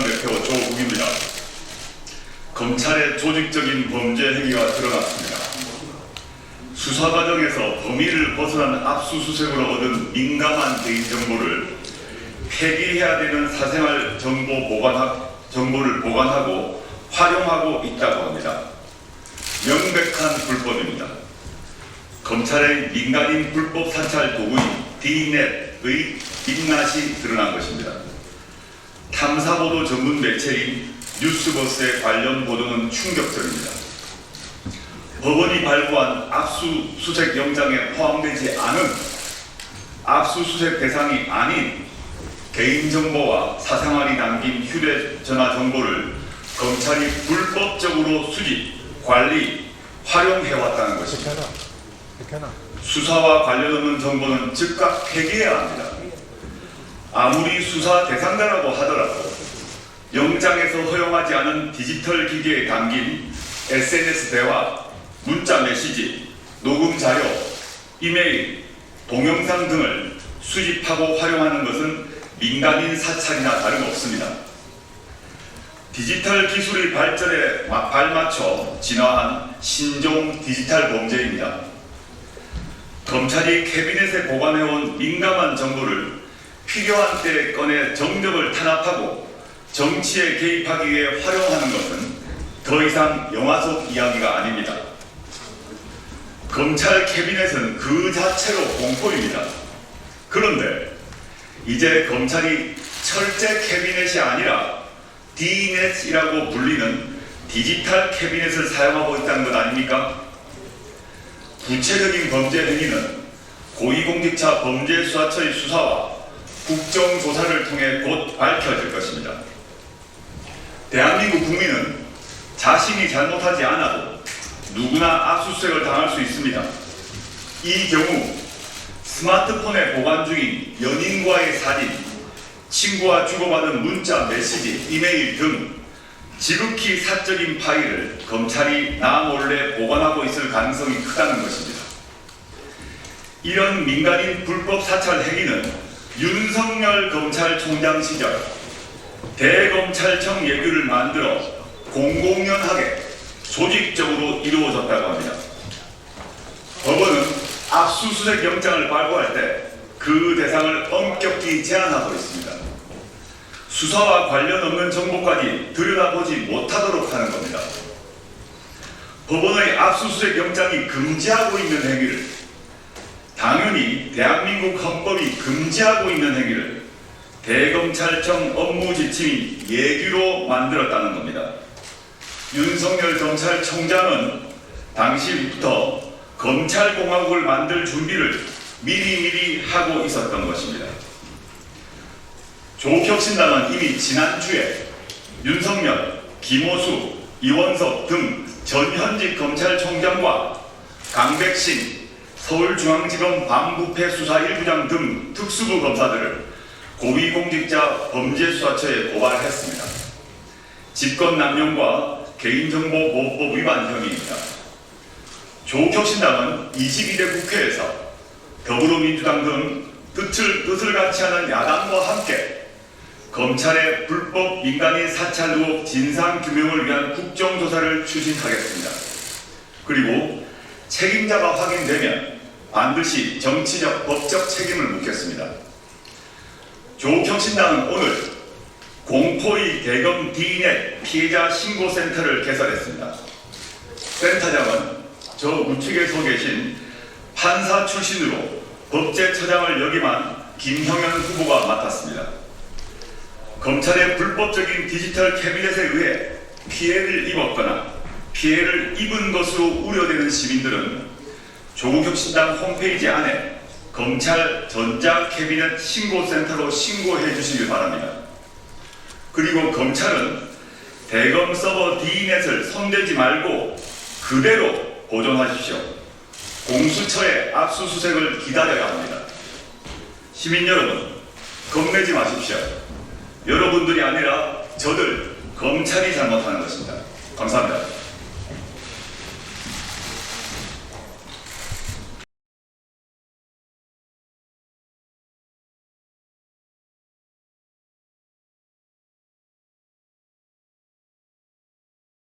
대표 조국입니다. 검찰의 조직적인 범죄 행위가 드러났습니다. 수사 과정에서 범위를 벗어난 압수수색으로 얻은 민감한 개인정보를 폐기해야 되는 사생활 정보를 보관하고 활용하고 있다고 합니다. 명백한 불법입니다. 검찰의 민간인 불법 사찰 도구인 D넷의 민낯이 드러난 것입니다. 탐사보도 전문 매체인 뉴스버스의 관련 보도는 충격적입니다. 법원이 발부한 압수수색 영장에 포함되지 않은 압수수색 대상이 아닌 개인정보와 사생활이 담긴 휴대전화 정보를 검찰이 불법적으로 수집, 관리, 활용해왔다는 것입니다. 수사와 관련 없는 정보는 즉각 폐기해야 합니다. 아무리 수사 대상자라고 하더라도 영장에서 허용하지 않은 디지털 기기에 담긴 SNS 대화, 문자 메시지, 녹음 자료, 이메일, 동영상 등을 수집하고 활용하는 것은 민간인 사찰이나 다름없습니다. 디지털 기술의 발전에 발맞춰 진화한 신종 디지털 범죄입니다. 검찰이 캐비넷에 보관해온 민감한 정보를 필요한 때에 꺼내 정적을 탄압하고 정치에 개입하기 위해 활용하는 것은 더 이상 영화 속 이야기가 아닙니다. 검찰 캐비넷은 그 자체로 공포입니다. 그런데 이제 검찰이 철제 캐비넷이 아니라 D넷이라고 불리는 디지털 캐비넷을 사용하고 있다는 것 아닙니까? 구체적인 범죄 행위는 고위공직자 범죄수사처의 수사와 국정조사를 통해 곧 밝혀질 것입니다. 대한민국 국민은 자신이 잘못하지 않아도 누구나 압수수색을 당할 수 있습니다. 이 경우 스마트폰에 보관 중인 연인과의 사진, 친구와 주고받은 문자, 메시지, 이메일 등 지극히 사적인 파일을 검찰이 나 몰래 보관하고 있을 가능성이 크다는 것입니다. 이런 민간인 불법 사찰 행위는 윤석열 검찰총장 시절 대검찰청 예규를 만들어 공공연하게 조직적으로 이루어졌다고 합니다. 법원은 압수수색 영장을 발부할 때 그 대상을 엄격히 제한하고 있습니다. 수사와 관련 없는 정보까지 들여다보지 못하도록 하는 겁니다. 법원의 압수수색 영장이 금지하고 있는 행위를, 당연히 대한민국 헌법이 금지하고 있는 행위를 대검찰청 업무지침인 예규로 만들었다는 겁니다. 윤석열 검찰총장은 당시부터 검찰공화국을 만들 준비를 미리미리 하고 있었던 것입니다. 조국혁신당은 이미 지난주에 윤석열, 김호수, 이원석 등 전현직 검찰총장과 강백신 서울중앙지검 반부패 수사 1부장 등 특수부 검사들을 고위공직자 범죄수사처에 고발했습니다. 직권남용과 개인정보보호법 위반 혐의입니다. 조국혁신당은 22대 국회에서 더불어민주당 등 뜻을 같이 하는 야당과 함께 검찰의 불법 민간인 사찰 의혹 진상규명을 위한 국정조사를 추진하겠습니다. 그리고 책임자가 확인되면 반드시 정치적, 법적 책임을 묻겠습니다. 조국혁신당은 오늘 공포의 대검 D넷 피해자 신고센터를 개설했습니다. 센터장은 저 우측에 서 계신 판사 출신으로 법제처장을 역임한 김형현 후보가 맡았습니다. 검찰의 불법적인 디지털 캐비넷에 의해 피해를 입었거나 피해를 입은 것으로 우려되는 시민들은 조국혁신당 홈페이지 안에 검찰 전자캐비넷 신고센터로 신고해 주시길 바랍니다. 그리고 검찰은 대검 서버 D넷을 손대지 말고 그대로 보존하십시오. 공수처의 압수수색을 기다려야 합니다. 시민 여러분, 겁내지 마십시오. 여러분들이 아니라 저들 검찰이 잘못하는 것입니다. 감사합니다.